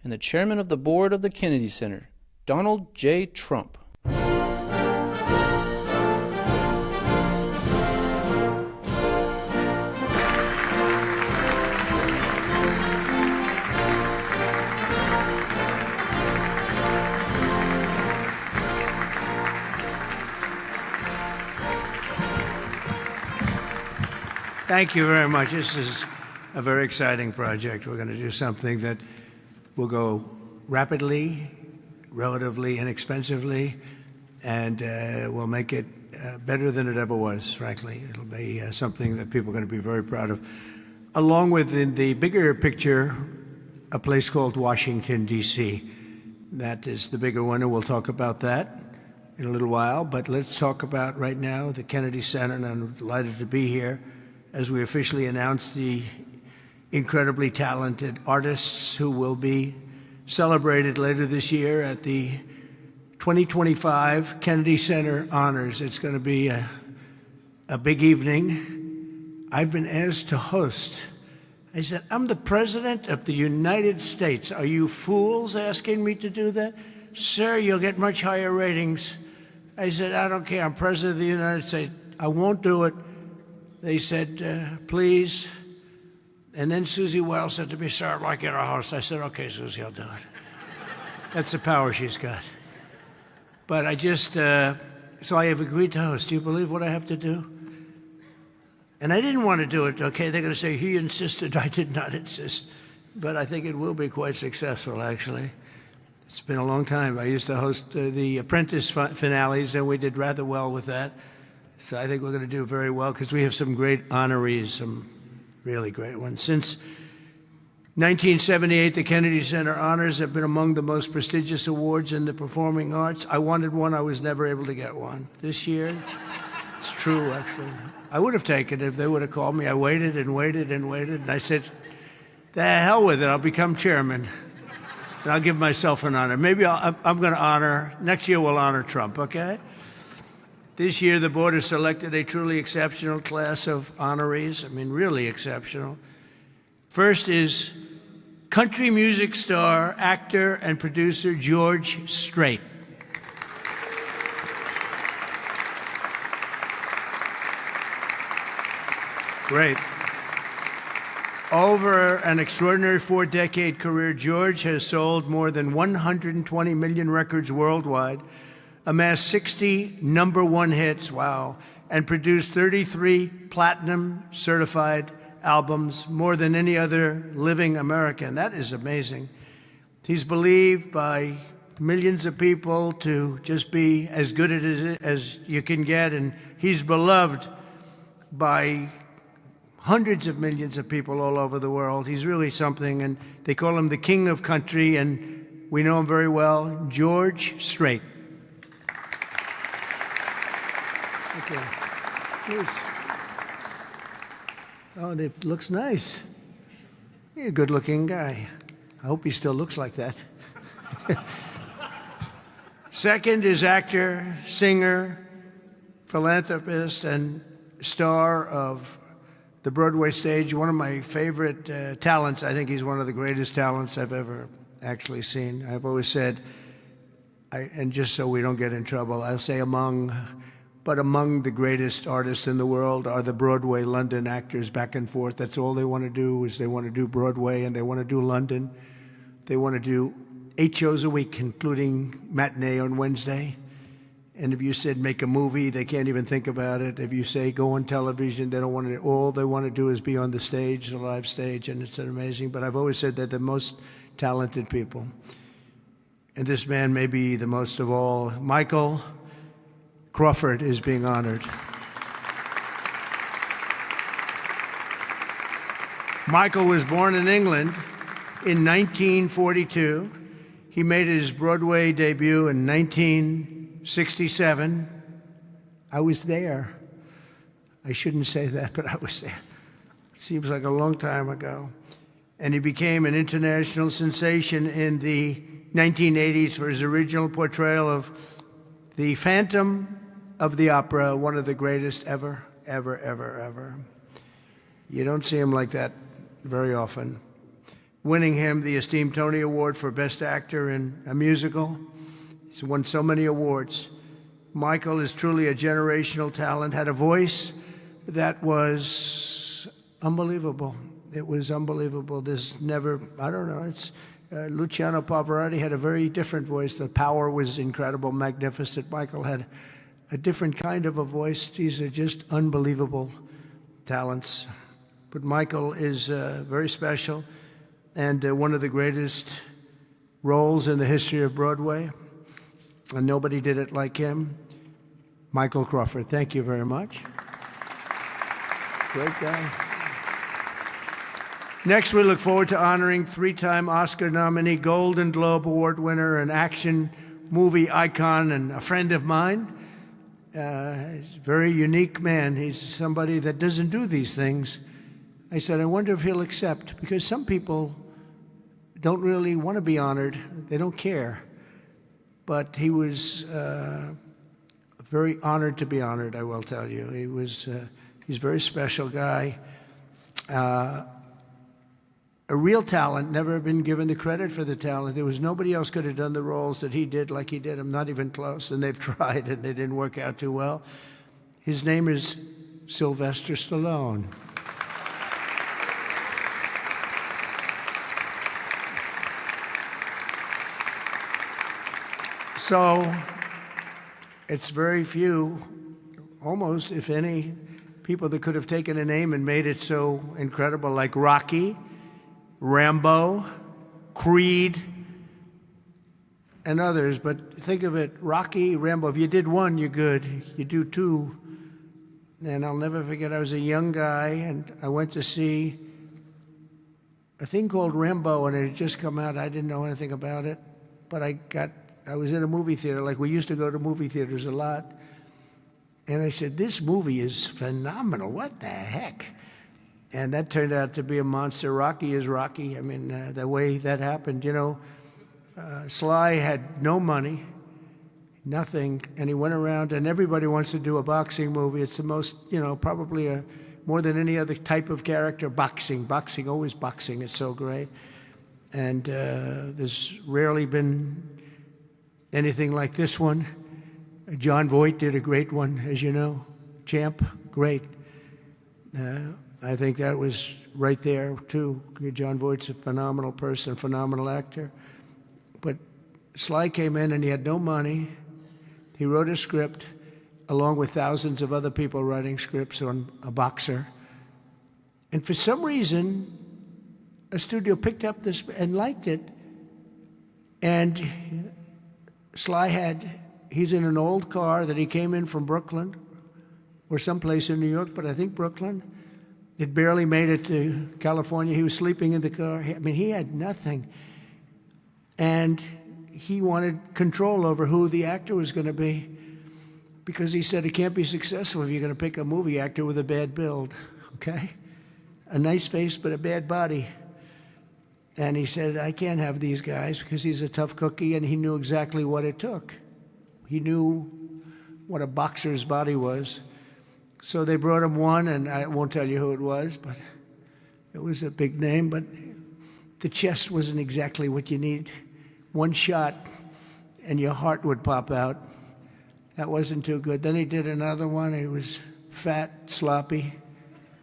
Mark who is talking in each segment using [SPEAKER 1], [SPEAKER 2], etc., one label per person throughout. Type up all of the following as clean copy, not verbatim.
[SPEAKER 1] and the chairman of the board of the Kennedy Center, Donald J. Trump.
[SPEAKER 2] Thank you very much. This is a very exciting project. We're going to do something that will go rapidly, relatively inexpensively, and will make it better than it ever was, frankly. It'll be something that people are going to be very proud of. Along with, in the bigger picture, a place called Washington, D.C. That is the bigger one, and we'll talk about that in a little while. But let's talk about right now the Kennedy Center, and I'm delighted to be here as we officially announce the incredibly talented artists who will be celebrated later this year at the 2025 Kennedy Center Honors. It's going to be a big evening. I've been asked to host. I said, I'm the President of the United States. Are you fools asking me to do that? Sir, you'll get much higher ratings. I said, I don't care. I'm President of the United States. I won't do it. They said, please. And then Susie Wells said to me, sir, I'd like you to host. I said, okay, Susie, I'll do it. That's the power she's got. But I just, so I have agreed to host. Do you believe what I have to do? And I didn't want to do it, okay? They're going to say, he insisted. I did not insist. But I think it will be quite successful, actually. It's been a long time. I used to host the Apprentice finales, and we did rather well with that. So I think we're going to do very well because we have some great honorees, some really great ones. Since 1978, the Kennedy Center Honors have been among the most prestigious awards in the performing arts. I wanted one. I was never able to get one. This year, it's true, actually. I would have taken it if they would have called me. I waited and waited and waited, and I said, the hell with it. I'll become chairman, and I'll give myself an honor. Maybe I'm going to honor, next year we'll honor Trump, okay? This year, the board has selected a truly exceptional class of honorees. I mean, really exceptional. First is country music star, actor, and producer George Strait. Great. Over an extraordinary 4-decade career, George has sold more than 120 million records worldwide, amassed 60 #1 hits, wow, and produced 33 platinum certified albums, more than any other living American. That is amazing. He's believed by millions of people to just be as good as you can get, and he's beloved by hundreds of millions of people all over the world. He's really something, and they call him the king of country, and we know him very well, George Strait. Okay. Please. Oh, and it looks nice. You're a good-looking guy. I hope he still looks like that. Second is actor, singer, philanthropist, and star of the Broadway stage. One of my favorite talents. I think he's one of the greatest talents I've ever actually seen. I've always said, and just so we don't get in trouble, I'll say among the greatest artists in the world are the Broadway London actors back and forth. That's all they want to do is they want to do Broadway and they want to do London. They want to do 8 shows a week, including matinee on Wednesday. And if you said make a movie, they can't even think about it. If you say go on television, they don't want to. All they want to do is be on the stage, the live stage, and it's amazing. But I've always said they're the most talented people. And this man may be the most of all. Michael Crawford is being honored. Michael was born in England in 1942. He made his Broadway debut in 1967. I was there. I shouldn't say that, but I was there. Seems like a long time ago. And he became an international sensation in the 1980s for his original portrayal of the Phantom of the Opera, one of the greatest ever, ever, ever, ever. You don't see him like that very often. winning him the esteemed Tony Award for Best Actor in a Musical. He's won so many awards. Michael is truly a generational talent, had a voice that was unbelievable. It was unbelievable. There's never, I don't know, it's Luciano Pavarotti had a very different voice. The power was incredible, magnificent. Michael had a different kind of a voice. These are just unbelievable talents. But Michael is very special and one of the greatest roles in the history of Broadway. And nobody did it like him. Michael Crawford, thank you very much. Great guy. Next, we look forward to honoring three-time Oscar nominee, Golden Globe Award winner, an action movie icon, and a friend of mine. He's a very unique man. He's somebody that doesn't do these things. I said, I wonder if he'll accept, because some people don't really want to be honored. They don't care. But he was very honored to be honored, I will tell you. He's a very special guy. A real talent, never been given the credit for the talent. There was nobody else could have done the roles that he did like he did. I'm not even close, and they've tried, and they didn't work out too well. His name is Sylvester Stallone. So it's very few, almost, if any, people that could have taken a name and made it so incredible, like Rocky, Rambo, Creed, and others. But think of it, Rocky, Rambo, if you did one, you're good. You do two. And I'll never forget, I was a young guy, and I went to see a thing called Rambo, and it had just come out. I didn't know anything about it, but I was in a movie theater, like we used to go to movie theaters a lot. And I said, this movie is phenomenal. What the heck? And that turned out to be a monster. Rocky is Rocky. I mean, the way that happened, you know, Sly had no money, nothing, and he went around, and everybody wants to do a boxing movie. It's the most, you know, probably more than any other type of character, boxing, always boxing. It's so great. And there's rarely been anything like this one. John Voight did a great one, as you know. Champ, great. I think that was right there, too. John Voight's a phenomenal person, phenomenal actor. But Sly came in and he had no money. He wrote a script along with thousands of other people writing scripts on a boxer. And for some reason, a studio picked up this and liked it. And Sly he's in an old car that he came in from Brooklyn or someplace in New York, but I think Brooklyn. It barely made it to California. He was sleeping in the car. I mean, he had nothing. And he wanted control over who the actor was going to be, because he said it can't be successful if you're going to pick a movie actor with a bad build, okay? A nice face, but a bad body. And he said, I can't have these guys, because he's a tough cookie, and he knew exactly what it took. He knew what a boxer's body was. So they brought him one, and I won't tell you who it was, but it was a big name, but the chest wasn't exactly what you need. One shot, and your heart would pop out. That wasn't too good. Then he did another one. He was fat, sloppy,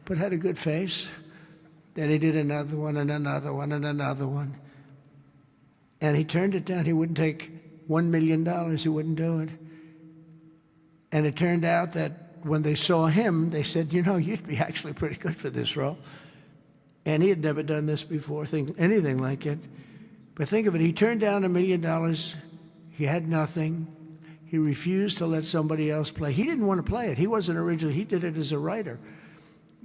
[SPEAKER 2] but had a good face. Then he did another one, and another one, and another one. And he turned it down. He wouldn't take $1 million. He wouldn't do it. And it turned out that when they saw him, they said, you know, you'd be actually pretty good for this role. And he had never done this before, anything like it. But think of it, he turned down $1 million. He had nothing. He refused to let somebody else play. He didn't want to play it. He wasn't originally, he did it as a writer.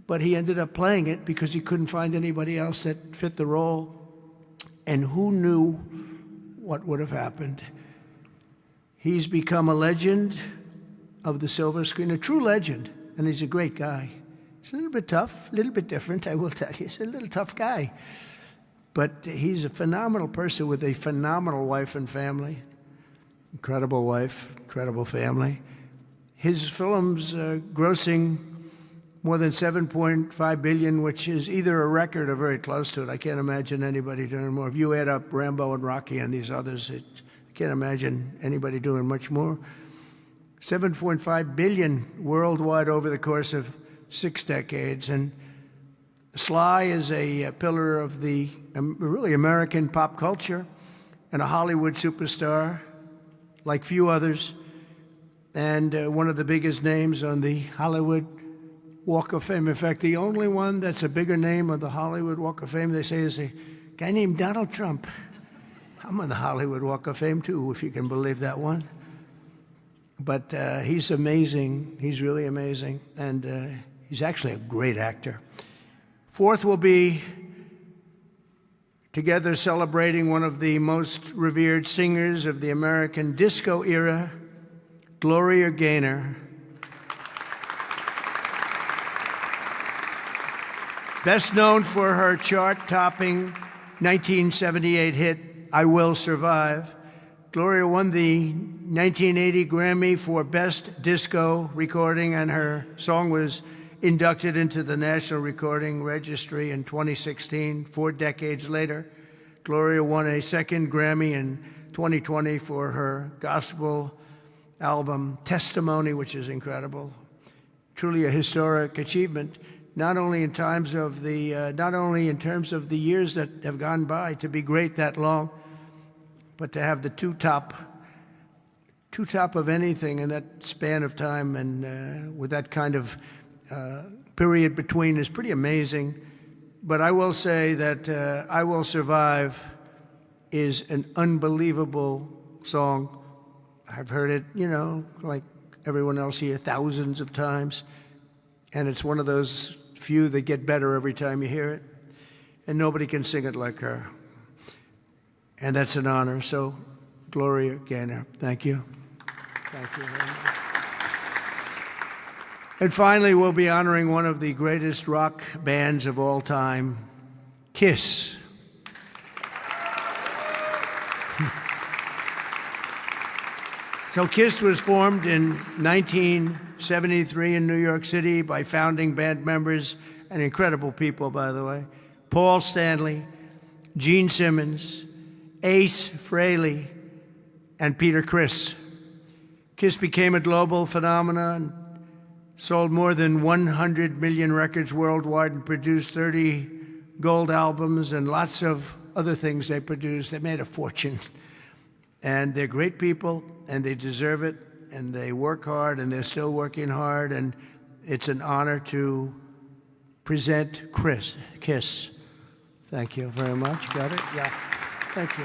[SPEAKER 2] But he ended up playing it because he couldn't find anybody else that fit the role. And who knew what would have happened? He's become a legend of the silver screen, a true legend, and he's a great guy. He's a little bit tough, a little bit different, I will tell you. He's a little tough guy. But he's a phenomenal person with a phenomenal wife and family. Incredible wife, incredible family. His films grossing more than 7.5 billion, which is either a record or very close to it. I can't imagine anybody doing more. If you add up Rambo and Rocky and these others, I can't imagine anybody doing much more. 7.5 billion worldwide over the course of 6 decades. And Sly is a pillar of the really American pop culture and a Hollywood superstar like few others, and one of the biggest names on the Hollywood Walk of Fame. In fact, the only one that's a bigger name on the Hollywood Walk of Fame, they say, is a guy named Donald Trump. I'm on the Hollywood Walk of Fame, too, if you can believe that one. But he's amazing. He's really amazing. And he's actually a great actor. Fourth will be together celebrating one of the most revered singers of the American disco era, Gloria Gaynor. Best known for her chart-topping 1978 hit, I Will Survive, Gloria won the 1980 Grammy for Best Disco Recording, and her song was inducted into the National Recording Registry in 2016. 4 decades later, Gloria won a second Grammy in 2020 for her gospel album, Testimony, which is incredible. Truly a historic achievement. Not only in terms of the years that have gone by to be great that long, but to have the two top of anything in that span of time, and with that kind of period between, is pretty amazing. But I will say that I Will Survive is an unbelievable song. I've heard it, like everyone else here, thousands of times, and it's one of those few that get better every time you hear it, and nobody can sing it like her. And that's an honor. So, Gloria Gaynor, thank you. Thank you very much. And finally, we'll be honoring one of the greatest rock bands of all time, Kiss. So Kiss was formed in 1973 in New York City by founding band members, and incredible people, by the way, Paul Stanley, Gene Simmons, Ace Frehley, and Peter Criss. Kiss became a global phenomenon, sold more than 100 million records worldwide, and produced 30 gold albums and lots of other things they produced. They made a fortune. And they're great people, and they deserve it, and they work hard, and they're still working hard, and it's an honor to present Kiss. Thank you very much. Got it? Yeah. Thank you.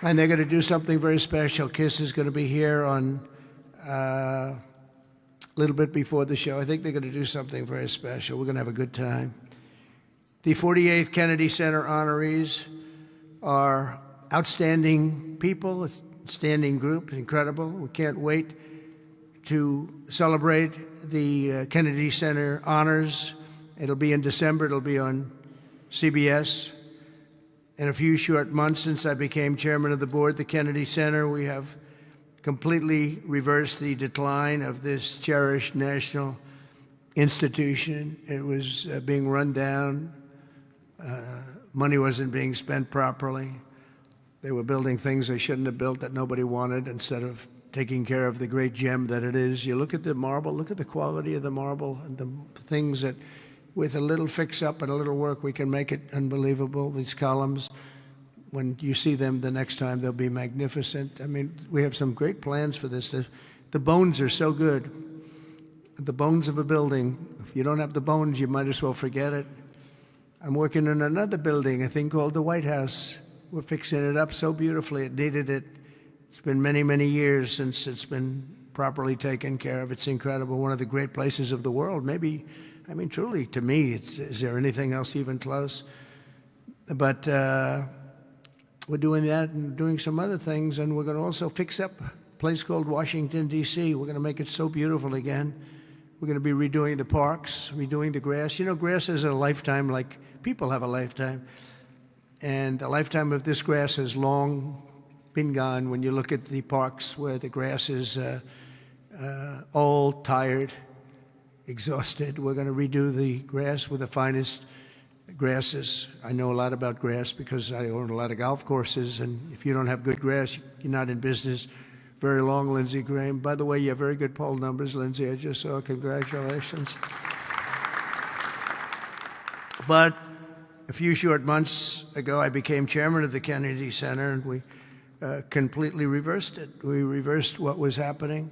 [SPEAKER 2] And they're going to do something very special. Kiss is going to be here on a little bit before the show. I think they're going to do something very special. We're going to have a good time. The 48th Kennedy Center honorees are outstanding people, a standing group, incredible. We can't wait to celebrate the Kennedy Center honors. It'll be in December. It'll be on CBS. In a few short months since I became chairman of the board, the Kennedy Center, we have completely reversed the decline of this cherished national institution. It was being run down. Money wasn't being spent properly. They were building things they shouldn't have built that nobody wanted, instead of taking care of the great gem that it is. You look at the marble, look at the quality of the marble, and the things that, with a little fix-up and a little work, we can make it unbelievable. These columns, when you see them the next time, they'll be magnificent. I mean, we have some great plans for this. The bones are so good. The bones of a building, if you don't have the bones, you might as well forget it. I'm working on another building, a thing called the White House. We're fixing it up so beautifully. It needed it. It's been many, many years since it's been properly taken care of. It's incredible. One of the great places of the world. Maybe, I mean, truly, to me, is there anything else even close? But we're doing that and doing some other things, and we're going to also fix up a place called Washington, D.C. We're going to make it so beautiful again. We're going to be redoing the parks, redoing the grass. You know, grass is a lifetime, like people have a lifetime. And the lifetime of this grass has long been gone when you look at the parks where the grass is old, tired, exhausted. We're going to redo the grass with the finest grasses. I know a lot about grass because I own a lot of golf courses, and if you don't have good grass, you're not in business very long, Lindsey Graham. By the way, you have very good poll numbers, Lindsey. I just saw. Congratulations. But a few short months ago, I became chairman of the Kennedy Center, and we completely reversed it. We reversed what was happening.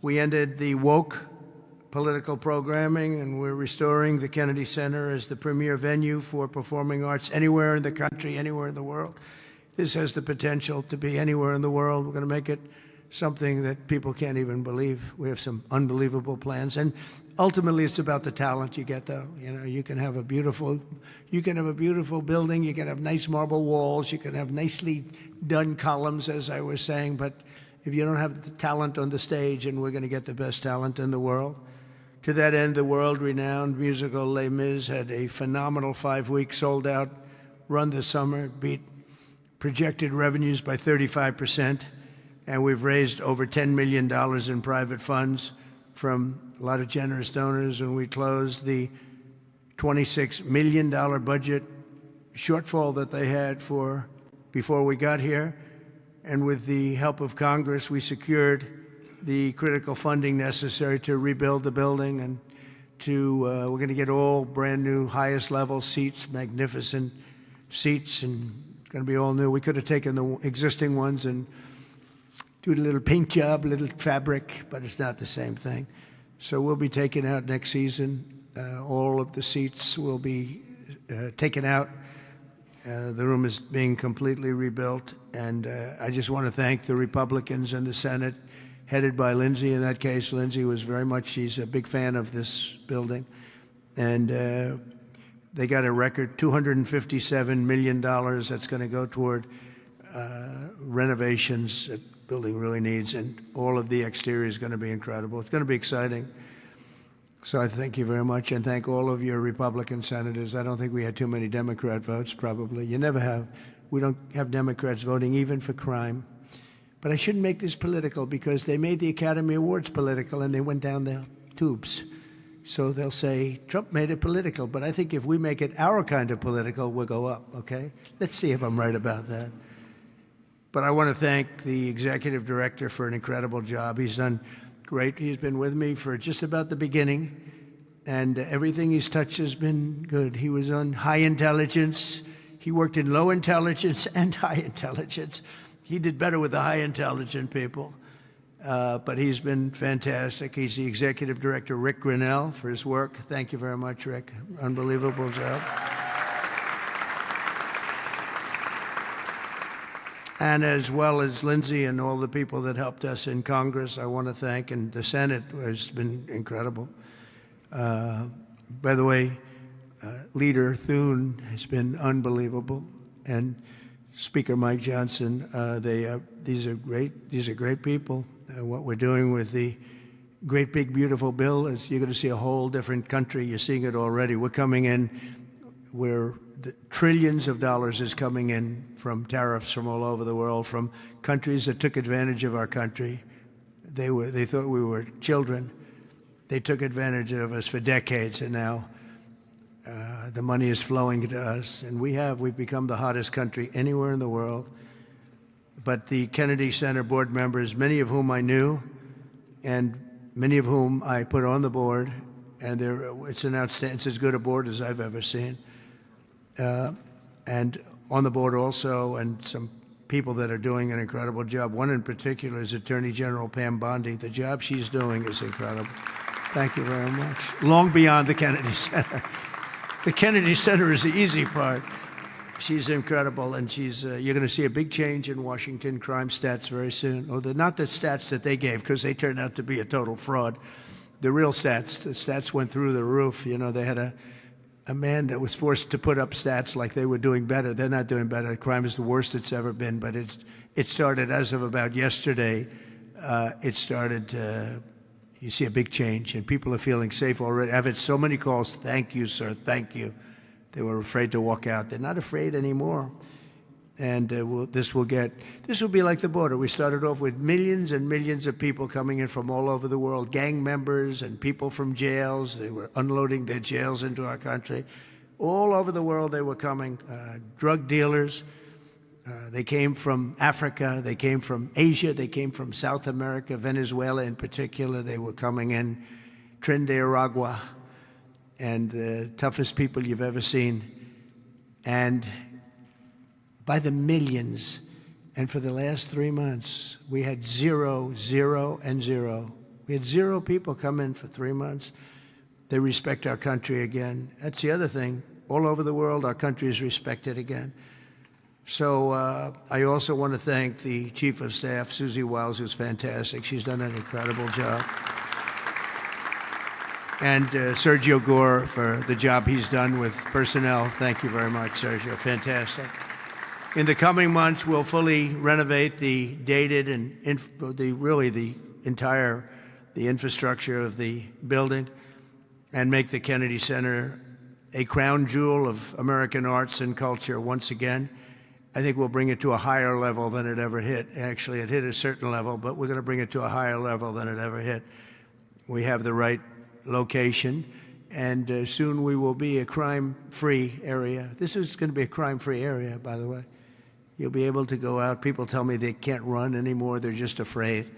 [SPEAKER 2] We ended the woke political programming, and we're restoring the Kennedy Center as the premier venue for performing arts anywhere in the country, anywhere in the world. This has the potential to be anywhere in the world. We're going to make it something that people can't even believe. We have some unbelievable plans, and ultimately it's about the talent you get, though. You know, you can have a beautiful building, you can have nice marble walls, you can have nicely done columns, as I was saying, but if you don't have the talent on the stage, and we're going to get the best talent in the world. To that end, the world-renowned musical Les Mis had a phenomenal 5-week sold-out run this summer. It beat projected revenues by 35%, and we've raised over $10 million in private funds from a lot of generous donors, and we closed the $26 million budget shortfall that they had for before we got here. And with the help of Congress, we secured the critical funding necessary to rebuild the building, and we're going to get all brand new, highest level seats, magnificent seats, and it's going to be all new. We could have taken the existing ones and do a little paint job, a little fabric, but it's not the same thing. So we'll be taking out next season. All of the seats will be taken out. The room is being completely rebuilt, and I just want to thank the Republicans in the Senate, headed by Lindsey. In that case, Lindsey was she's a big fan of this building. And they got a record $257 million that's going to go toward renovations that the building really needs, and all of the exterior is going to be incredible. It's going to be exciting. So I thank you very much, and thank all of your Republican senators. I don't think we had too many Democrat votes, probably. You never have. We don't have Democrats voting even for crime. But I shouldn't make this political, because they made the Academy Awards political and they went down the tubes. So they'll say, Trump made it political. But I think if we make it our kind of political, we'll go up, okay? Let's see if I'm right about that. But I want to thank the executive director for an incredible job. He's done great. He's been with me for just about the beginning, and everything he's touched has been good. He was on high intelligence. He worked in low intelligence and high intelligence. He did better with the high intelligent people, but he's been fantastic. He's the executive director, Rick Grinnell, for his work. Thank you very much, Rick. Unbelievable job. And as well as Lindsey and all the people that helped us in Congress, I want to thank, and the Senate has been incredible. By the way, Leader Thune has been unbelievable, and Speaker Mike Johnson. These are great people. What we're doing with the great big beautiful bill is you're going to see a whole different country. You're seeing it already. We're coming in where the trillions of dollars is coming in from tariffs from all over the world, from countries that took advantage of our country. They thought we were children. They took advantage of us for decades, and now the money is flowing to us, and we've become the hottest country anywhere in the world. But the Kennedy Center board members, many of whom I knew, and many of whom I put on the board, and it's as good a board as I've ever seen. And on the board also, and some people that are doing an incredible job. One in particular is Attorney General Pam Bondi. The job she's doing is incredible. Thank you very much. Long beyond the Kennedy Center. The Kennedy Center is the easy part. She's incredible, and you're going to see a big change in Washington crime stats very soon. Or not the stats that they gave, because they turned out to be a total fraud. The real stats, the stats went through the roof. You know, they had a man that was forced to put up stats like they were doing better. They're not doing better. Crime is the worst it's ever been, but it started as of about yesterday. You see a big change, and people are feeling safe already. I've had so many calls, thank you, sir, thank you. They were afraid to walk out. They're not afraid anymore. And this will be like the border. We started off with millions and millions of people coming in from all over the world, gang members and people from jails. They were unloading their jails into our country. All over the world they were coming, drug dealers. They came from Africa, they came from Asia, they came from South America, Venezuela in particular. They were coming in, Trinidad, and the toughest people you've ever seen. And by the millions. And for the last 3 months, we had 0, 0, and 0. We had 0 people come in for 3 months. They respect our country again. That's the other thing. All over the world, our country is respected again. So I also want to thank the Chief of Staff, Susie Wiles, who's fantastic. She's done an incredible job. And Sergio Gore for the job he's done with personnel. Thank you very much, Sergio. Fantastic. In the coming months, we'll fully renovate the dated and the infrastructure of the building and make the Kennedy Center a crown jewel of American arts and culture once again. I think we'll bring it to a higher level than it ever hit. Actually, it hit a certain level, but we're going to bring it to a higher level than it ever hit. We have the right location, and soon we will be a crime-free area. This is going to be a crime-free area, by the way. You'll be able to go out. People tell me they can't run anymore. They're just afraid.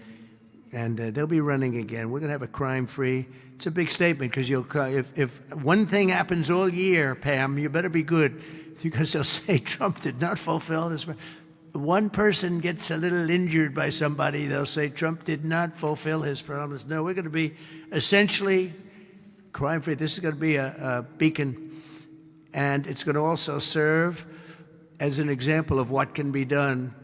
[SPEAKER 2] And they'll be running again. We're going to have a crime-free. It's a big statement because if one thing happens all year, Pam, you better be good, because they'll say Trump did not fulfill his. One person gets a little injured by somebody, they'll say Trump did not fulfill his promise. No, we're going to be essentially crime-free. This is going to be a beacon, and it's going to also serve as an example of what can be done.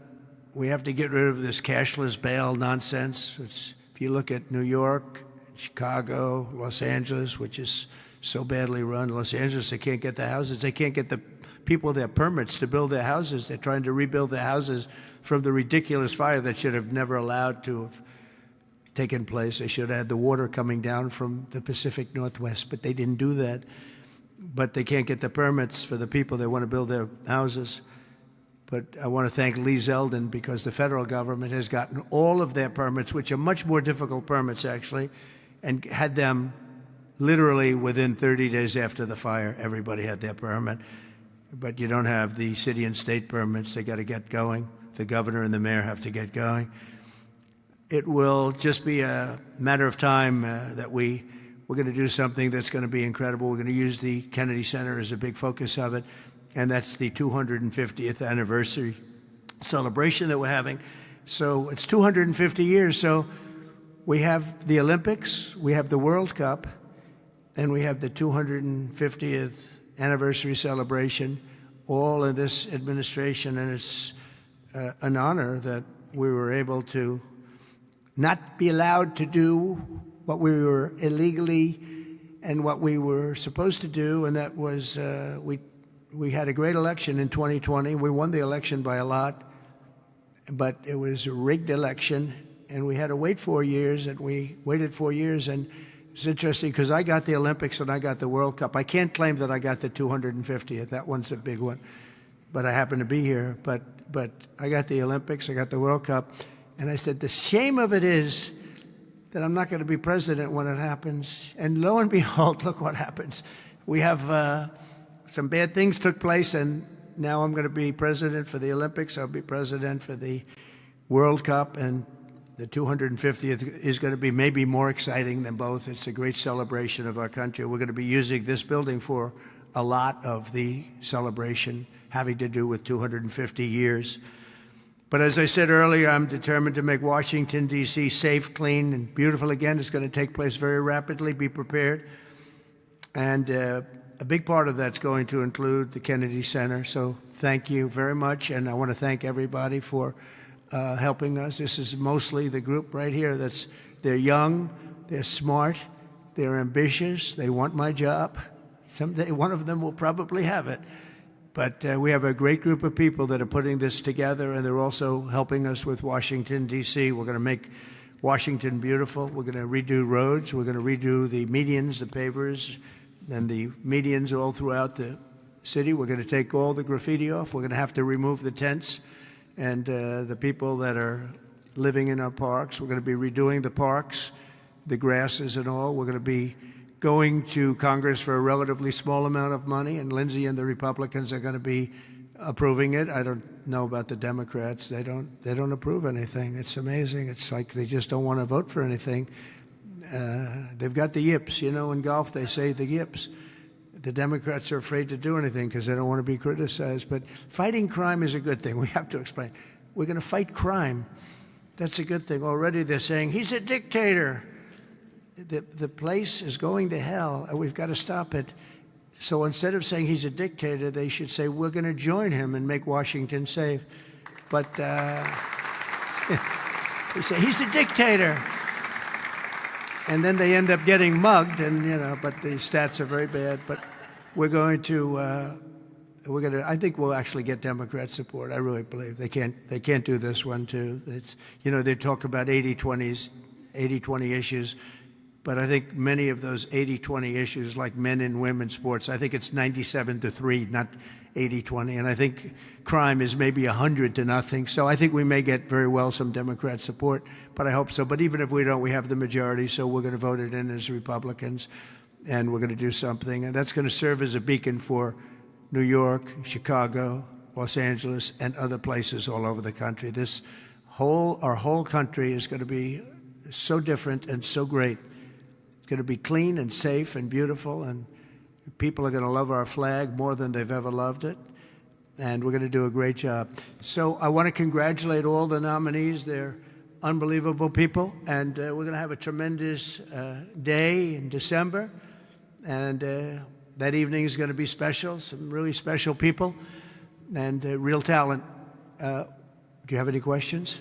[SPEAKER 2] We have to get rid of this cashless bail nonsense. If you look at New York, Chicago, Los Angeles, which is so badly run. Los Angeles, they can't get the houses. They can't get the people their permits to build their houses. They're trying to rebuild their houses from the ridiculous fire that should have never allowed to have taken place. They should have had the water coming down from the Pacific Northwest, but they didn't do that. But they can't get the permits for the people that want to build their houses. But I want to thank Lee Zeldin, because the federal government has gotten all of their permits, which are much more difficult permits, actually, and had them literally within 30 days after the fire. Everybody had their permit. But you don't have the city and state permits. They got to get going. The governor and the mayor have to get going. It will just be a matter of time that we're going to do something that's going to be incredible. We're going to use the Kennedy Center as a big focus of it, and that's the 250th anniversary celebration that we're having. So it's 250 years. So we have the Olympics, we have the World Cup, and we have the 250th anniversary celebration, all in this administration, and it's an honor that we were able to not be allowed to do what we were illegally and what we were supposed to do, and that was we had a great election in 2020. We won the election by a lot, but it was a rigged election, and we had to wait 4 years, and we waited 4 years, and it's interesting because I got the Olympics and I got the World Cup. I can't claim that I got the 250th. That one's a big one, but I happen to be here. But I got the Olympics, I got the World Cup, and I said the shame of it is that I'm not going to be president when it happens. And lo and behold, look what happens. We have some bad things took place, and now I'm going to be president for the Olympics. I'll be president for the World Cup, and the 250th is going to be maybe more exciting than both. It's a great celebration of our country. We're going to be using this building for a lot of the celebration having to do with 250 years. But as I said earlier, I'm determined to make Washington, D.C. safe, clean, and beautiful again. It's going to take place very rapidly. Be prepared. And a big part of that's going to include the Kennedy Center. So thank you very much. And I want to thank everybody for helping us. This is mostly the group right here. They're young, they're smart, they're ambitious, they want my job. Someday one of them will probably have it. But we have a great group of people that are putting this together, and they're also helping us with Washington, D.C. We're going to make Washington beautiful. We're going to redo roads. We're going to redo the medians, the pavers, and the medians all throughout the city. We're going to take all the graffiti off. We're going to have to remove the tents and the people that are living in our parks. We're going to be redoing the parks, the grasses and all. We're going to be going to Congress for a relatively small amount of money, and Lindsey and the Republicans are going to be approving it. I don't know about the Democrats. They don't approve anything. It's amazing. It's like they just don't want to vote for anything. They've got the yips. You know, in golf they say the yips. The Democrats are afraid to do anything because they don't want to be criticized. But fighting crime is a good thing. We have to explain. We're going to fight crime. That's a good thing. Already they're saying, he's a dictator. The place is going to hell, and we've got to stop it. So instead of saying he's a dictator, they should say, we're going to join him and make Washington safe. But they say, he's a dictator. And then they end up getting mugged, and but the stats are very bad. But we're going to, I think we'll actually get Democrat support. I really believe they can't do this one too. It's, they talk about 80-20 issues, but I think many of those 80-20 issues, like men and women sports, I think it's 97-3, not 80-20. And I think crime is maybe 100-0. So I think we may get very well some Democrat support, but I hope so. But even if we don't, we have the majority, so we're going to vote it in as Republicans, and we're going to do something. And that's going to serve as a beacon for New York, Chicago, Los Angeles, and other places all over the country. Our whole country is going to be so different and so great. It's going to be clean and safe and beautiful, and people are going to love our flag more than they've ever loved it, and we're going to do a great job. So I want to congratulate all the nominees. They're unbelievable people, and we're going to have a tremendous day in December, and that evening is going to be special, some really special people and real talent. Do you have any questions?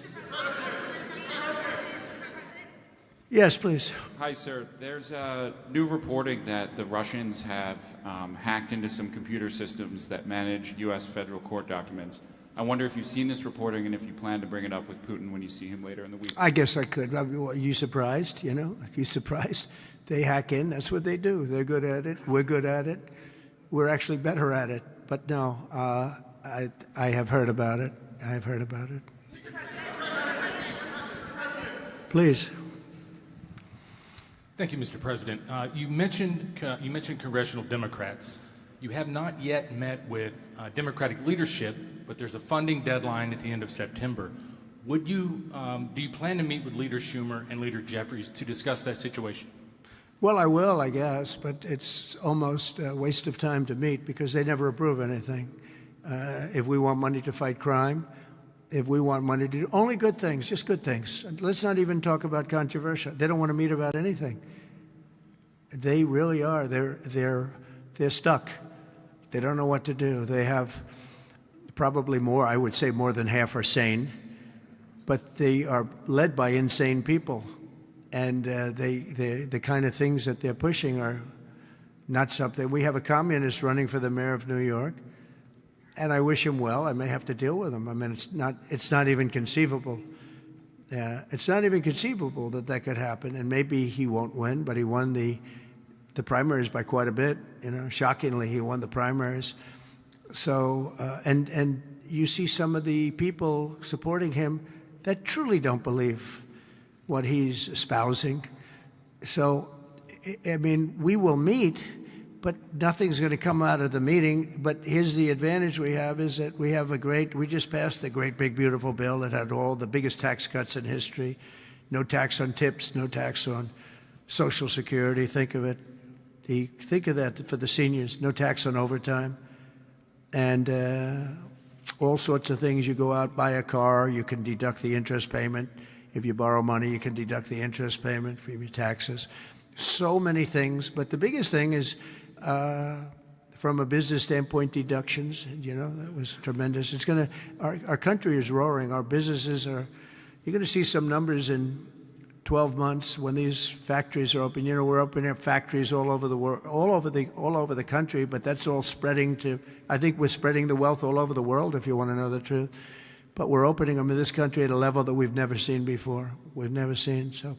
[SPEAKER 2] Yes, please.
[SPEAKER 3] Hi, sir. There's new reporting that the Russians have hacked into some computer systems that manage U.S. federal court documents. I wonder if you've seen this reporting and if you plan to bring it up with Putin when you see him later in the week.
[SPEAKER 2] I guess I could. Are you surprised? Are you surprised? They hack in. That's what they do. They're good at it. We're good at it. We're actually better at it. But no, I have heard about it. I have heard about it. Please.
[SPEAKER 4] Thank you, Mr. President. You mentioned congressional Democrats. You have not yet met with Democratic leadership, but there's a funding deadline at the end of September. Do you plan to meet with Leader Schumer and Leader Jeffries to discuss that situation?
[SPEAKER 2] Well, I will, I guess, but it's almost a waste of time to meet because they never approve anything. If we want money to fight crime, if we want money to do only good things, just good things. Let's not even talk about controversial. They don't want to meet about anything. They really are. They're stuck. They don't know what to do. They have probably more, I would say more than half are sane, but they are led by insane people. And the kind of things that they're pushing are not something. We have a communist running for the mayor of New York, and I wish him well. I may have to deal with him. I mean, it's not even conceivable. It's not even conceivable that could happen. And maybe he won't win, but he won the primaries by quite a bit. Shockingly, he won the primaries. So, and you see some of the people supporting him that truly don't believe what he's espousing. So, I mean, we will meet, but nothing's going to come out of the meeting. But here's the advantage we have is that we just passed a great big beautiful bill that had all the biggest tax cuts in history. No tax on tips, no tax on Social Security. Think of it. Think of that for the seniors. No tax on overtime. And all sorts of things. You go out, buy a car, you can deduct the interest payment. If you borrow money, you can deduct the interest payment from your taxes. So many things, but the biggest thing is, from a business standpoint, deductions. That was tremendous. Our country is roaring. Our businesses are. You're going to see some numbers in 12 months when these factories are open. We're opening up factories all over the world, all over the country. But that's all spreading to. I think we're spreading the wealth all over the world, if you want to know the truth. But we're opening them in this country at a level that we've never seen before. We've never seen. So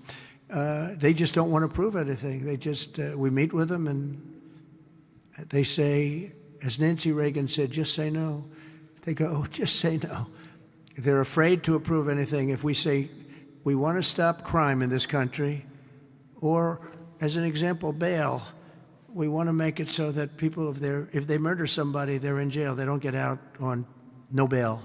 [SPEAKER 2] they just don't want to prove anything. They just, we meet with them and they say, as Nancy Reagan said, just say no. They go, oh, just say no. They're afraid to approve anything. If we say we want to stop crime in this country, or as an example, bail, we want to make it so that people, if they murder somebody, they're in jail. They don't get out on no bail.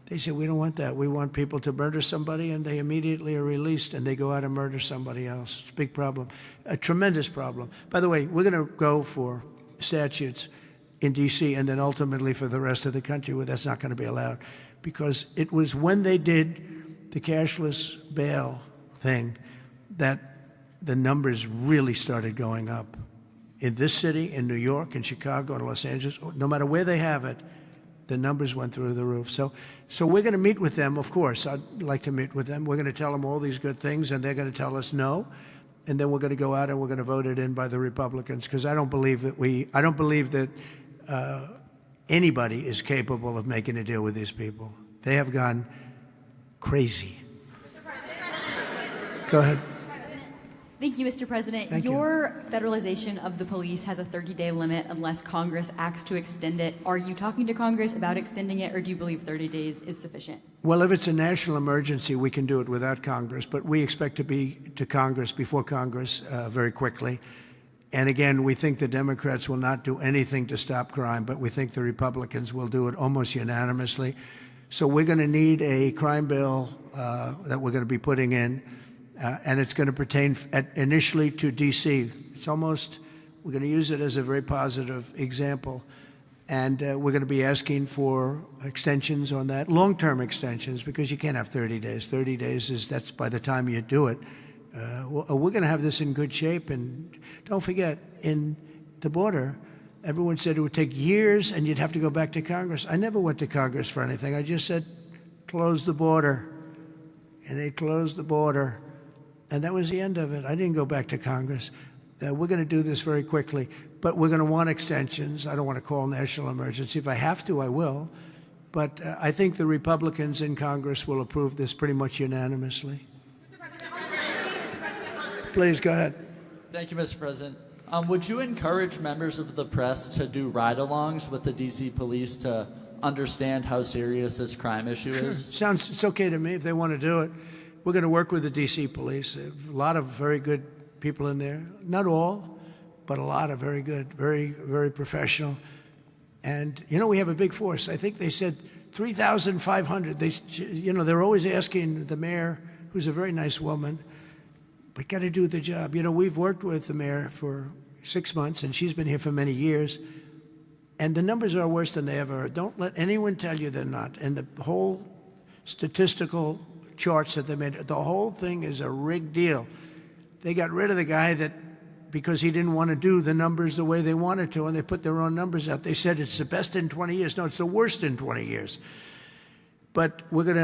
[SPEAKER 2] They say, we don't want that. We want people to murder somebody and they immediately are released and they go out and murder somebody else. It's a big problem, a tremendous problem. By the way, we're going to go for statutes in D.C. and then ultimately for the rest of the country where that's not going to be allowed. Because it was when they did the cashless bail thing that the numbers really started going up. In this city, in New York, in Chicago, in Los Angeles, no matter where they have it, the numbers went through the roof. So we're going to meet with them, of course. I'd like to meet with them. We're going to tell them all these good things, and they're going to tell us no. And then we're going to go out and we're going to vote it in by the Republicans, because I don't believe that anybody is capable of making a deal with these people. They have gone crazy. Go ahead.
[SPEAKER 5] Thank you, Mr. President.
[SPEAKER 2] Thank you.
[SPEAKER 5] Your federalization of the police has a 30-day limit unless Congress acts to extend it. Are you talking to Congress about extending it, or do you believe 30 days is sufficient?
[SPEAKER 2] Well, if it's a national emergency, we can do it without Congress, but we expect to be to Congress before Congress very quickly. And again, we think the Democrats will not do anything to stop crime, but we think the Republicans will do it almost unanimously. So we're going to need a crime bill that we're going to be putting in. And it's going to pertain initially to D.C. We're going to use it as a very positive example. And we're going to be asking for extensions on that, long-term extensions, because you can't have 30 days. 30 days that's by the time you do it. We're going to have this in good shape. And don't forget, in the border, everyone said it would take years and you'd have to go back to Congress. I never went to Congress for anything. I just said, close the border. And they closed the border. And that was the end of it. I didn't go back to Congress. We're going to do this very quickly, but we're going to want extensions. I don't want to call national emergency. If I have to, I will. But I think the Republicans in Congress will approve this pretty much unanimously. Please, go ahead.
[SPEAKER 6] Thank you, Mr. President. Would you encourage members of the press to do ride-alongs with the D.C. police to understand how serious this crime issue is?
[SPEAKER 2] Sure. It's okay to me if they want to do it. We're going to work with the D.C. police. A lot of very good people in there. Not all, but a lot of very good, very, very professional. And, we have a big force. I think they said 3,500. They're always asking the mayor, who's a very nice woman, but got to do the job. We've worked with the mayor for 6 months, and she's been here for many years. And the numbers are worse than they ever are. Don't let anyone tell you they're not. And the whole statistical charts that they made, the whole thing is a rigged deal. They got rid of the guy because he didn't want to do the numbers the way they wanted to, and they put their own numbers out. They said it's the best in 20 years. No, it's the worst in 20 years. But we're going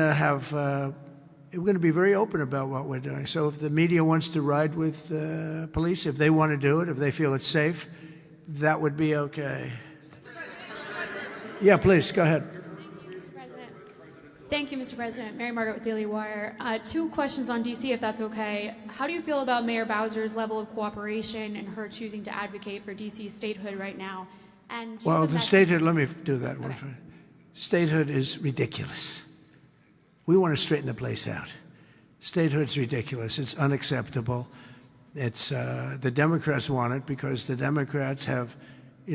[SPEAKER 2] to be very open about what we're doing. So if the media wants to ride with police, if they want to do it, if they feel it's safe, that would be okay. Yeah, please, go ahead.
[SPEAKER 7] Thank you, Mr. President. Mary Margaret with Daily Wire. 2 questions on D.C., if that's okay. How do you feel about Mayor Bowser's level of cooperation and her choosing to advocate for D.C. statehood right now? And
[SPEAKER 2] the statehood, let me do that one first. Statehood is ridiculous. We want to straighten the place out. Statehood's ridiculous. It's unacceptable. It's the Democrats want it because the Democrats have,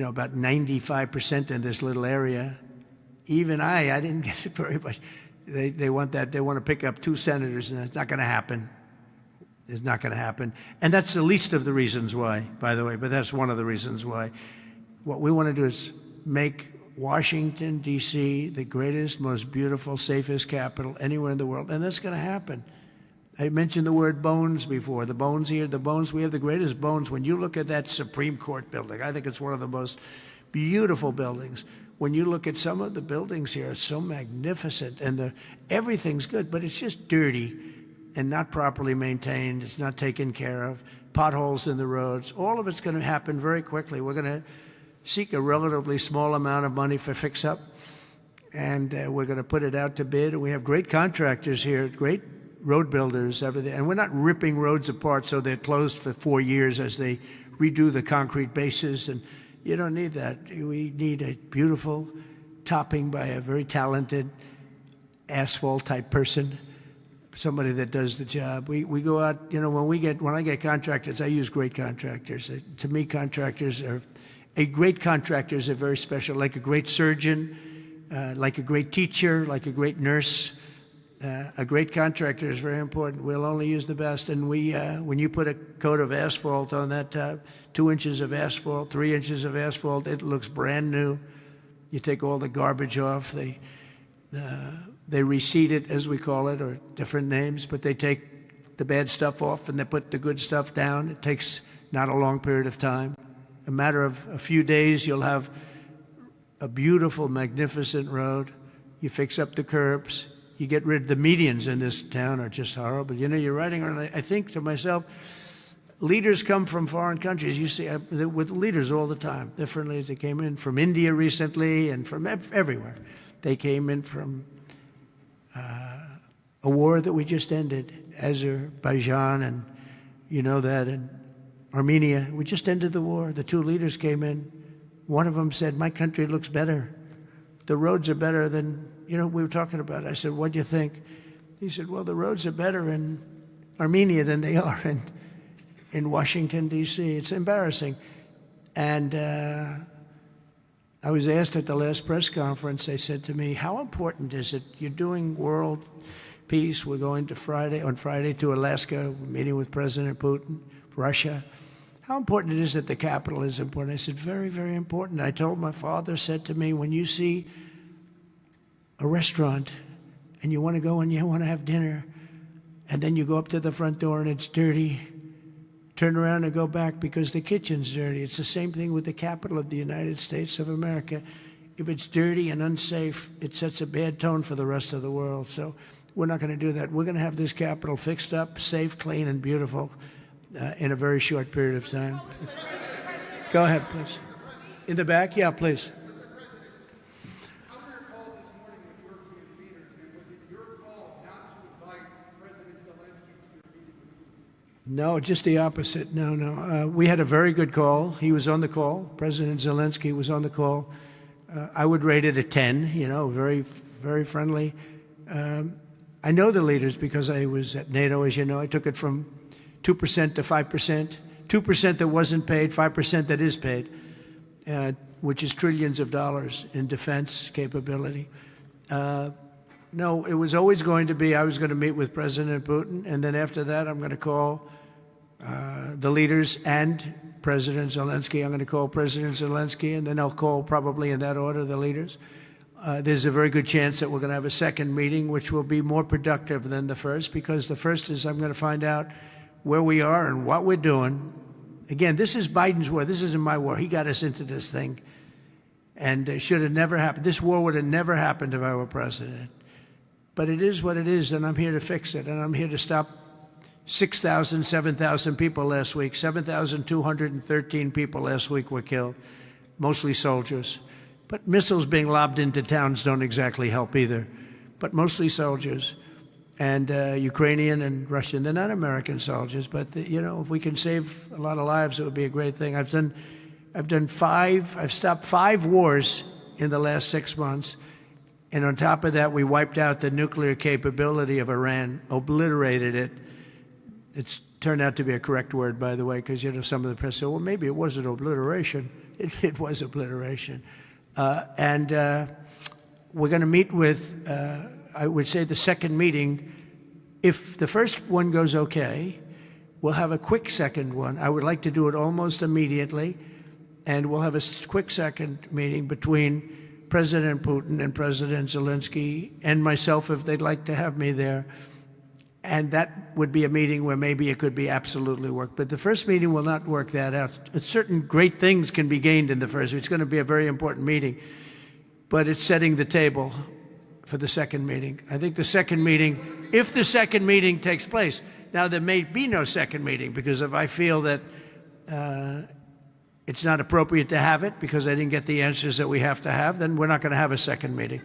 [SPEAKER 2] about 95% in this little area. Even I didn't get it very much. They want that. They want to pick up 2 senators, and it's not going to happen. It's not going to happen. And that's the least of the reasons why, by the way, but that's one of the reasons why. What we want to do is make Washington, D.C., the greatest, most beautiful, safest capital anywhere in the world, and that's going to happen. I mentioned the word bones before. The bones here, we have the greatest bones. When you look at that Supreme Court building, I think it's one of the most beautiful buildings. When you look at some of the buildings here, it's so magnificent, and everything's good, but it's just dirty and not properly maintained. It's not taken care of. Potholes in the roads. All of it's going to happen very quickly. We're going to seek a relatively small amount of money for fix-up, and we're going to put it out to bid. We have great contractors here, great road builders, everything, and we're not ripping roads apart so they're closed for 4 years as they redo the concrete bases. You don't need that. We need a beautiful topping by a very talented asphalt-type person, somebody that does the job. We go out, you know, when I get contractors, I use great contractors. To me, a great contractor is a very special, like a great surgeon, like a great teacher, like a great nurse. A great contractor is very important. We'll only use the best. And when you put a coat of asphalt on that 2 inches of asphalt, 3 inches of asphalt, it looks brand new. You take all the garbage off. They reseed it, as we call it, or different names, but they take the bad stuff off and they put the good stuff down. It takes not a long period of time. A matter of a few days, you'll have a beautiful, magnificent road. You fix up the curbs. You get rid of the medians in this town are just horrible. You know, you're riding around, I think to myself, leaders come from foreign countries. You see, with leaders all the time, different leaders. They came in from India recently and from everywhere. They came in from a war that we just ended, Azerbaijan, and you know that, and Armenia. We just ended the war. The two leaders came in. One of them said, "My country looks better. The roads are better than, you know, we were talking about." I said, "What do you think?" He said, "Well, the roads are better in Armenia than they are in Washington, D.C. It's embarrassing." And I was asked at the last press conference, they said to me, "How important is it? You're doing world peace. We're going to on Friday to Alaska, meeting with President Putin, Russia. How important it is that the capital is important?" I said, "Very, very important." I told my father, said to me, "When you see a restaurant and you want to go and you want to have dinner, and then you go up to the front door and it's dirty, turn around and go back because the kitchen's dirty." It's the same thing with the capital of the United States of America. If it's dirty and unsafe, it sets a bad tone for the rest of the world. So we're not going to do that. We're going to have this capital fixed up, safe, clean, and beautiful in a very short period of time. Go ahead, please. In the back? Yeah, please. No, just the opposite. No. We had a very good call. He was on the call. President Zelensky was on the call. I would rate it a 10, you know, very, very friendly. I know the leaders because I was at NATO, as you know. I took it from 2% to 5%, 2% that wasn't paid, 5% that is paid, which is trillions of dollars in defense capability. No, it was always going to be, I was going to meet with President Putin, and then after that I'm going to call the leaders and President Zelensky. I'm going to call President Zelensky, and then I'll call, probably in that order, the leaders. There's a very good chance that we're going to have a second meeting, which will be more productive than the first, because the first is I'm going to find out where we are and what we're doing. Again, this is Biden's war. This isn't my war. He got us into this thing, and it should have never happened. This war would have never happened if I were president. But it is what it is, and I'm here to fix it, and I'm here to stop 6,000, 7,000 people last week. 7,213 people last week were killed, mostly soldiers. But missiles being lobbed into towns don't exactly help either, but mostly soldiers. And Ukrainian and Russian, they're not American soldiers, but you know, if we can save a lot of lives, it would be a great thing. I've stopped 5 wars in the last 6 months. And on top of that, we wiped out the nuclear capability of Iran, obliterated it. It's turned out to be a correct word, by the way, because, you know, some of the press say, well, maybe it wasn't obliteration. It was obliteration. And we're going to meet with, I would say, the second meeting. If the first one goes okay, we'll have a quick second one. I would like to do it almost immediately. And we'll have a quick second meeting between President Putin and President Zelensky and myself, if they'd like to have me there. And that would be a meeting where maybe it could be absolutely work. But the first meeting will not work that out. Certain great things can be gained in the first. It's going to be a very important meeting. But it's setting the table for the second meeting. I think the second meeting, if the second meeting takes place. Now, there may be no second meeting, because if I feel that it's not appropriate to have it because I didn't get the answers that we have to have, then we're not going to have a second meeting.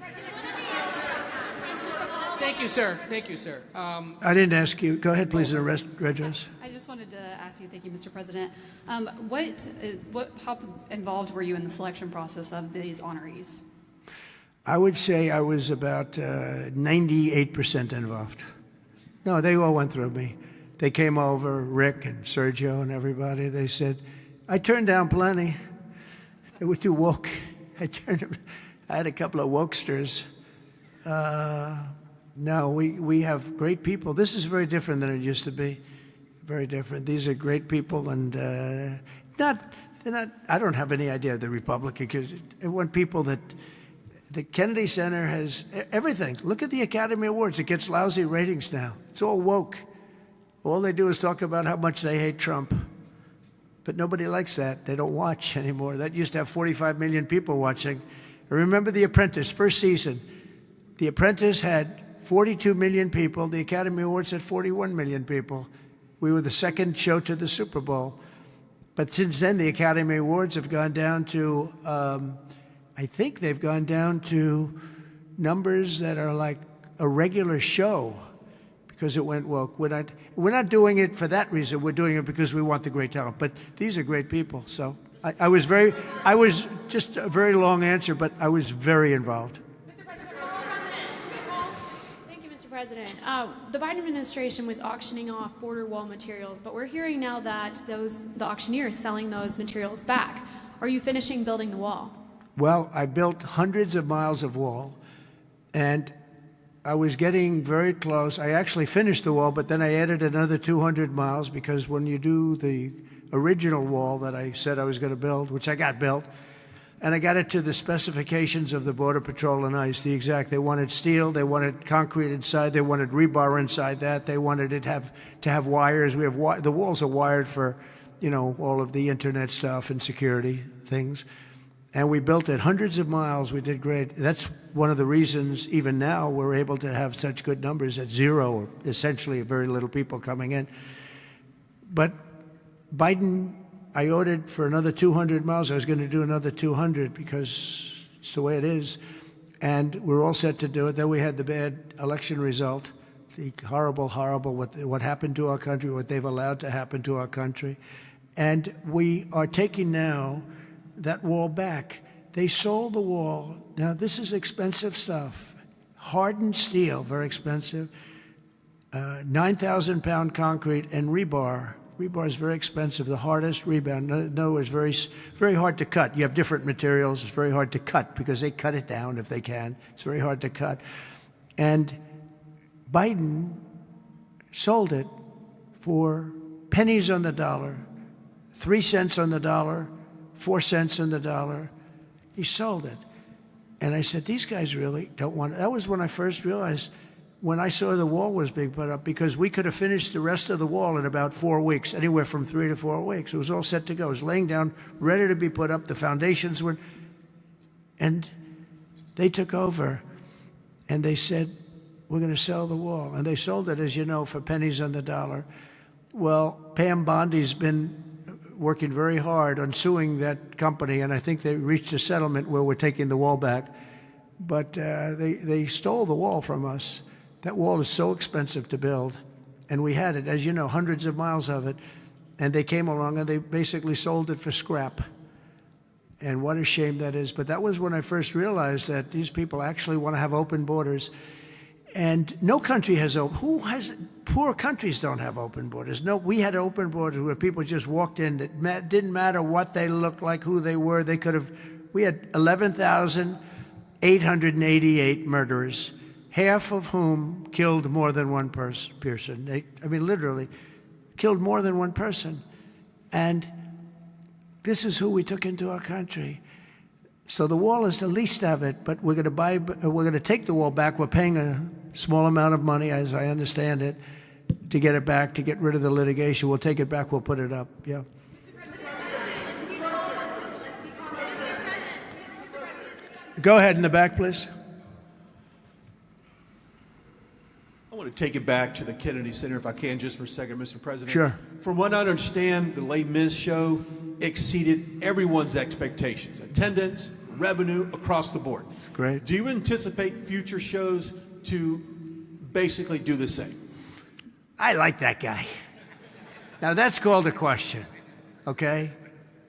[SPEAKER 8] Thank you, sir. Thank you, sir.
[SPEAKER 2] I didn't ask you. Go ahead, please, and address.
[SPEAKER 9] I just wanted to ask you, thank you, Mr. President. How involved were you in the selection process of these honorees?
[SPEAKER 2] I would say I was about 98% involved. No, they all went through me. They came over, Rick and Sergio and everybody. They said, I turned down plenty. They were too woke. I had a couple of wokesters. No, we have great people. This is very different than it used to be. Very different. These are great people, and they're not. I don't have any idea of the Republican, because I want people that. The Kennedy Center has everything. Look at the Academy Awards. It gets lousy ratings now. It's all woke. All they do is talk about how much they hate Trump. But nobody likes that. They don't watch anymore. That used to have 45 million people watching. I remember The Apprentice, first season. The Apprentice had 42 million people. The Academy Awards had 41 million people. We were the second show to the Super Bowl. But since then, the Academy Awards have gone down to, I think they've gone down to numbers that are like a regular show because it went woke. We're not doing it for that reason. We're doing it because we want the great talent. But these are great people. So I was just a very long answer, but I was very involved.
[SPEAKER 7] Thank you, Mr. President. The Biden administration was auctioning off border wall materials, but we're hearing now that the auctioneer is selling those materials back. Are you finishing building the wall?
[SPEAKER 2] Well, I built hundreds of miles of wall, and I was getting very close. I actually finished the wall, but then I added another 200 miles because when you do the original wall that I said I was going to build, which I got built, and I got it to the specifications of the Border Patrol and ICE, the exact. They wanted steel, they wanted concrete inside, they wanted rebar inside that, they wanted it to have wires. We have the walls are wired for, all of the internet stuff and security things. And we built it hundreds of miles. We did great. That's one of the reasons, even now, we're able to have such good numbers at zero, or essentially very little people coming in. But Biden, I ordered for another 200 miles. I was going to do another 200 because it's the way it is. And we're all set to do it. Then we had the bad election result, the horrible, what happened to our country, what they've allowed to happen to our country. And we are taking now that wall back. They sold the wall. Now, this is expensive stuff. Hardened steel, very expensive. 9,000-pound concrete and rebar. Rebar is very expensive, the hardest rebound. No, it's very hard to cut. You have different materials. It's very hard to cut because they cut it down if they can. It's very hard to cut. And Biden sold it for pennies on the dollar, 3 cents on the dollar, 4 cents on the dollar. He sold it. And I said, these guys really don't want it. That was when I first realized, when I saw the wall was being put up, because we could have finished the rest of the wall in about 4 weeks, anywhere from 3 to 4 weeks. It was all set to go. It was laying down, ready to be put up. The foundations were, and they took over, and they said, we're going to sell the wall. And they sold it, as you know, for pennies on the dollar. Well, Pam Bondi's been working very hard on suing that company, and I think they reached a settlement where we're taking the wall back. But they stole the wall from us. That wall is so expensive to build, and we had it, as you know, hundreds of miles of it, and they came along and they basically sold it for scrap. And what a shame that is. But that was when I first realized that these people actually want to have open borders. And no country has poor countries don't have open borders. No, we had open borders where people just walked in. It didn't matter what they looked like, who they were. We had 11,888 murderers, half of whom killed more than one person. Literally killed more than one person. And this is who we took into our country. So the wall is the least of it, but we're going to take the wall back. We're paying a small amount of money, as I understand it, to get it back, to get rid of the litigation. We'll take it back. We'll put it up. Yeah. Go ahead in the back, please.
[SPEAKER 10] I want to take it back to the Kennedy Center, if I can, just for a second, Mr. President.
[SPEAKER 2] Sure.
[SPEAKER 10] From what I understand, the Les Mis show exceeded everyone's expectations. Attendance, revenue, across the board.
[SPEAKER 2] Great.
[SPEAKER 10] Do you anticipate future shows to basically do the same?
[SPEAKER 2] I like that guy. Now, that's called a question, okay?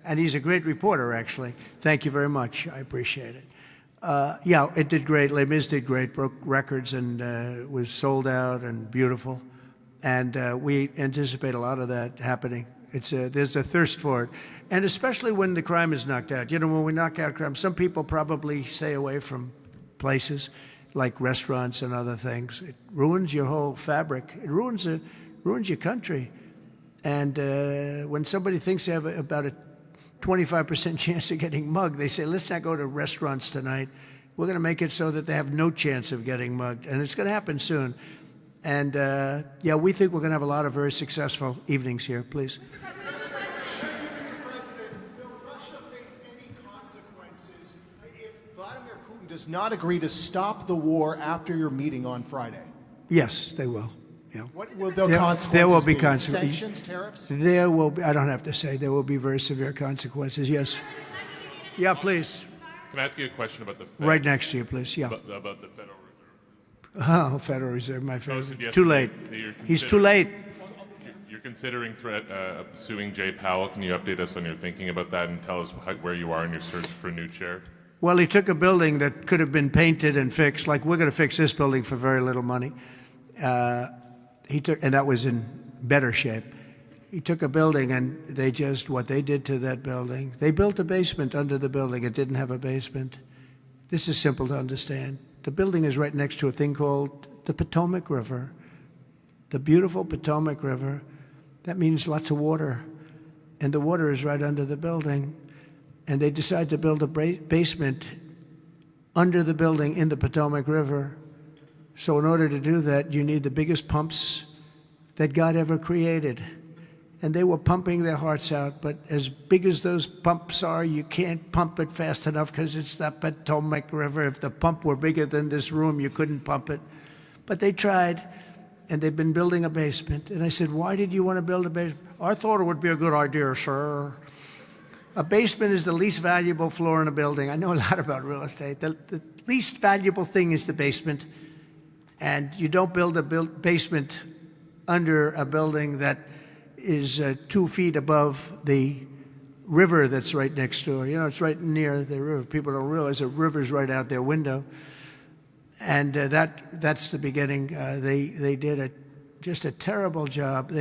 [SPEAKER 2] And he's a great reporter, actually. Thank you very much. I appreciate it. Yeah, it did great. Les Mis did great, broke records, and was sold out and beautiful. And we anticipate a lot of that happening. There's a thirst for it. And especially when the crime is knocked out. You know, when we knock out crime, some people probably stay away from places like restaurants and other things. It ruins your whole fabric. It ruins your country. And when somebody thinks they have about a 25% chance of getting mugged, they say, let's not go to restaurants tonight. We're going to make it so that they have no chance of getting mugged. And it's going to happen soon. And yeah, we think we're going to have a lot of very successful evenings here. Please.
[SPEAKER 8] Does not agree to stop the war after your meeting on Friday?
[SPEAKER 2] Yes, they will. Yeah.
[SPEAKER 8] What will the consequences
[SPEAKER 2] there will be
[SPEAKER 8] be?
[SPEAKER 2] consequences.
[SPEAKER 8] Sanctions, tariffs?
[SPEAKER 2] There will be, I don't have to say, there will be very severe consequences, yes. Yeah, please.
[SPEAKER 11] Can I ask you a question about the Fed?
[SPEAKER 2] Right next to you, please, yeah.
[SPEAKER 11] About the Federal Reserve.
[SPEAKER 2] Oh, Federal Reserve, my favorite.
[SPEAKER 11] Too
[SPEAKER 2] late. He's too late.
[SPEAKER 11] You're considering suing Jay Powell. Can you update us on your thinking about that and tell us where you are in your search for a new chair?
[SPEAKER 2] Well, he took a building that could have been painted and fixed, like we're going to fix this building for very little money. And that was in better shape. He took a building and what they did to that building, they built a basement under the building. It didn't have a basement. This is simple to understand. The building is right next to a thing called the Potomac River. The beautiful Potomac River. That means lots of water. And the water is right under the building. And they decided to build a basement under the building in the Potomac River. So in order to do that, you need the biggest pumps that God ever created. And they were pumping their hearts out, but as big as those pumps are, you can't pump it fast enough because it's the Potomac River. If the pump were bigger than this room, you couldn't pump it. But they tried, and they've been building a basement. And I said, why did you want to build a basement? I thought it would be a good idea, sir. A basement is the least valuable floor in a building. I know a lot about real estate. The least valuable thing is the basement. And you don't build a basement under a building that is 2 feet above the river that's right next door. You know, it's right near the river. People don't realize the river's right out their window. And that's the beginning. They did just a terrible job.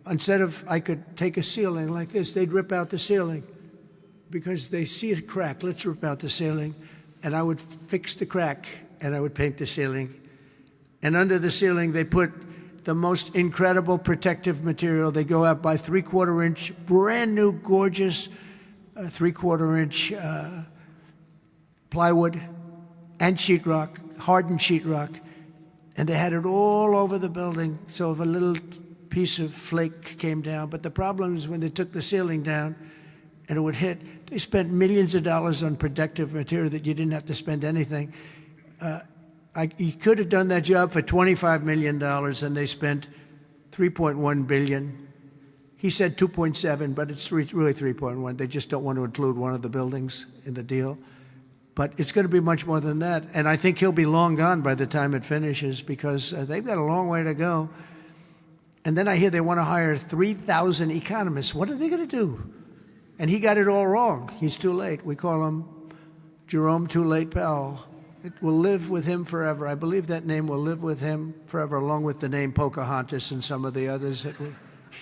[SPEAKER 2] Instead of, I could take a ceiling like this, they'd rip out the ceiling. Because they see a crack, let's rip out the ceiling, and I would fix the crack, and I would paint the ceiling. And under the ceiling, they put the most incredible protective material. They go out by 3/4 inch, brand new, gorgeous 3/4 inch plywood and sheetrock, hardened sheetrock, and they had it all over the building. So if a little piece of flake came down, but the problem is when they took the ceiling down, and it would hit. They spent millions of dollars on protective material that you didn't have to spend anything. He could have done that job for $25 million, and they spent $3.1 billion. He said 2.7, but it's really 3.1. They just don't want to include one of the buildings in the deal. But it's going to be much more than that. And I think he'll be long gone by the time it finishes because they've got a long way to go. And then I hear they want to hire 3,000 economists. What are they going to do? And he got it all wrong. He's too late. We call him Jerome Too Late Powell. It will live with him forever. I believe that name will live with him forever, along with the name Pocahontas and some of the others.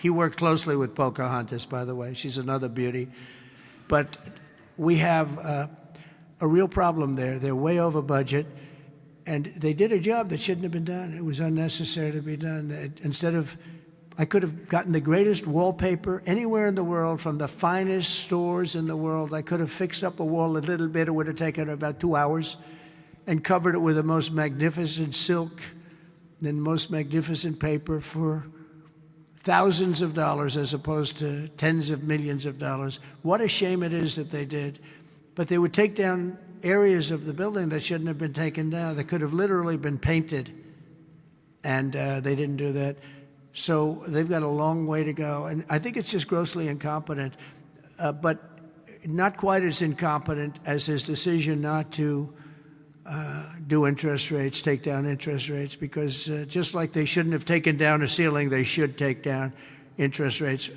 [SPEAKER 2] He worked closely with Pocahontas, by the way. She's another beauty. But we have a real problem there. They're way over budget. And they did a job that shouldn't have been done. It was unnecessary to be done. I could have gotten the greatest wallpaper anywhere in the world from the finest stores in the world. I could have fixed up a wall a little bit. It would have taken about 2 hours and covered it with the most magnificent silk and most magnificent paper for thousands of dollars as opposed to tens of millions of dollars. What a shame it is that they did. But they would take down areas of the building that shouldn't have been taken down. They could have literally been painted, and they didn't do that. So they've got a long way to go. And I think it's just grossly incompetent, but not quite as incompetent as his decision not to do interest rates, take down interest rates, because just like they shouldn't have taken down a ceiling, they should take down interest rates.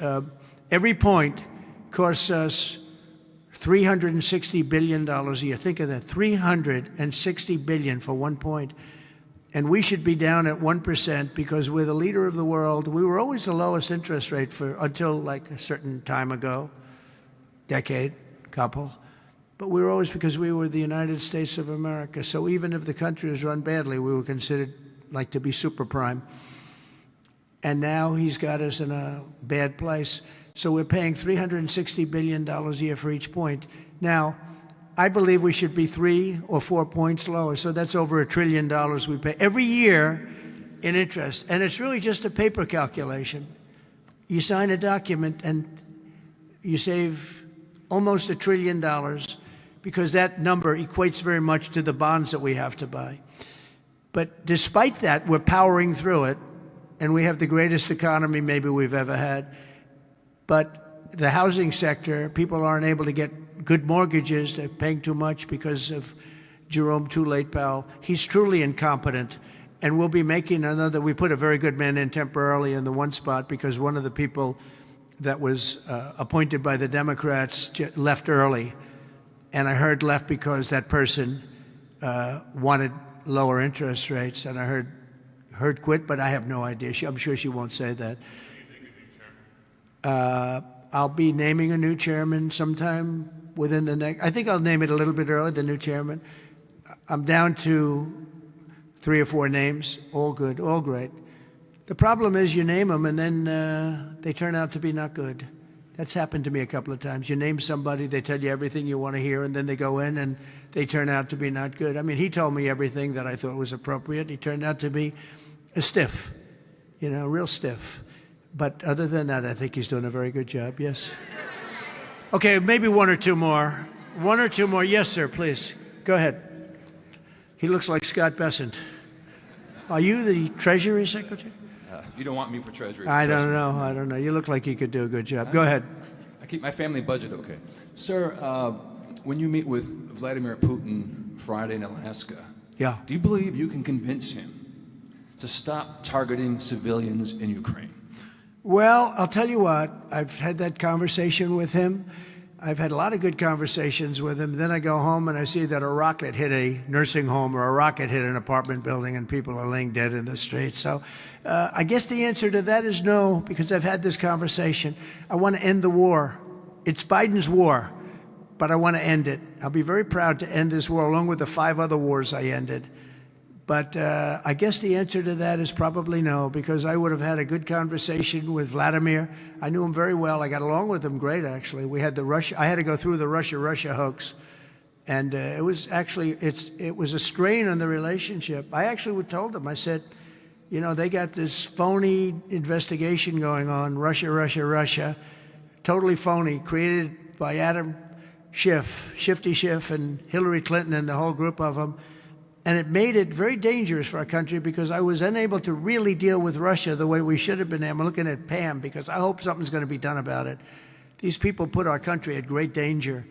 [SPEAKER 2] Every point costs us $360 billion a year. Think of that, $360 billion for 1 point. And we should be down at 1% because we're the leader of the world. We were always the lowest interest rate until like a certain time ago, decade, couple. But we were always, because we were the United States of America. So even if the country was run badly, we were considered like to be super prime. And now he's got us in a bad place. So we're paying $360 billion a year for each point. Now, I believe we should be 3 or 4 points lower. So that's over $1 trillion we pay every year in interest. And it's really just a paper calculation. You sign a document and you save almost $1 trillion because that number equates very much to the bonds that we have to buy. But despite that, we're powering through it, and we have the greatest economy maybe we've ever had. But the housing sector, people aren't able to get good mortgages. They're paying too much because of Jerome Too Late Powell. He's truly incompetent, and we'll be making another. We put a very good man in temporarily in the one spot because one of the people that was appointed by the Democrats left early. And I heard left because that person wanted lower interest rates, and I heard quit, but I have no idea. I'm sure she won't say that. I'll be naming a new chairman sometime within the next. I think I'll name it a little bit early, the new chairman. I'm down to 3 or 4 names, all good, all great. The problem is you name them and then they turn out to be not good. That's happened to me a couple of times. You name somebody, they tell you everything you want to hear, and then they go in and they turn out to be not good. I mean, he told me everything that I thought was appropriate. He turned out to be a stiff, real stiff. But other than that, I think he's doing a very good job, yes. Okay, maybe 1 or 2 more. 1 or 2 more. Yes, sir, please. Go ahead. He looks like Scott Bessent. Are you the Treasury Secretary?
[SPEAKER 12] You don't want me for Treasury.
[SPEAKER 2] I don't know. You look like you could do a good job. Go ahead.
[SPEAKER 12] I keep my family budget okay. Sir, when you meet with Vladimir Putin Friday in Alaska,
[SPEAKER 2] yeah,
[SPEAKER 12] do you believe you can convince him to stop targeting civilians in Ukraine?
[SPEAKER 2] Well, I'll tell you what. I've had that conversation with him. I've had a lot of good conversations with him. Then I go home and I see that a rocket hit a nursing home or a rocket hit an apartment building and people are laying dead in the street. So I guess the answer to that is no, because I've had this conversation. I want to end the war. It's Biden's war, but I want to end it. I'll be very proud to end this war along with the 5 other wars I ended. But I guess the answer to that is probably no, because I would have had a good conversation with Vladimir. I knew him very well. I got along with him great, actually. We had I had to go through the Russia hoax. And it was actually, it was a strain on the relationship. I actually told him, I said, they got this phony investigation going on, Russia, totally phony, created by Adam Schiff, Shifty Schiff, and Hillary Clinton and the whole group of them. And it made it very dangerous for our country because I was unable to really deal with Russia the way we should have been. I'm looking at Pam because I hope something's going to be done about it. These people put our country at great danger.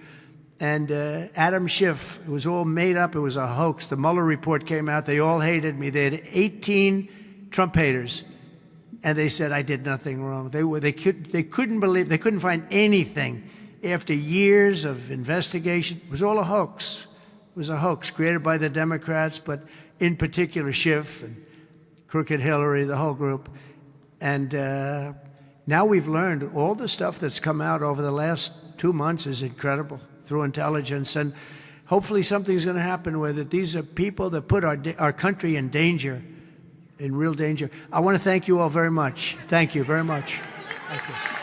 [SPEAKER 2] And Adam Schiff, it was all made up. It was a hoax. The Mueller report came out. They all hated me. They had 18 Trump haters. And they said I did nothing wrong. They couldn't believe, they couldn't find anything after years of investigation. It was all a hoax. It was a hoax created by the Democrats, but in particular Schiff and Crooked Hillary, the whole group. And now we've learned all the stuff that's come out over the last 2 months is incredible through intelligence. And hopefully something's going to happen with it. These are people that put our country in danger, in real danger. I want to thank you all very much. Thank you very much. Thank you.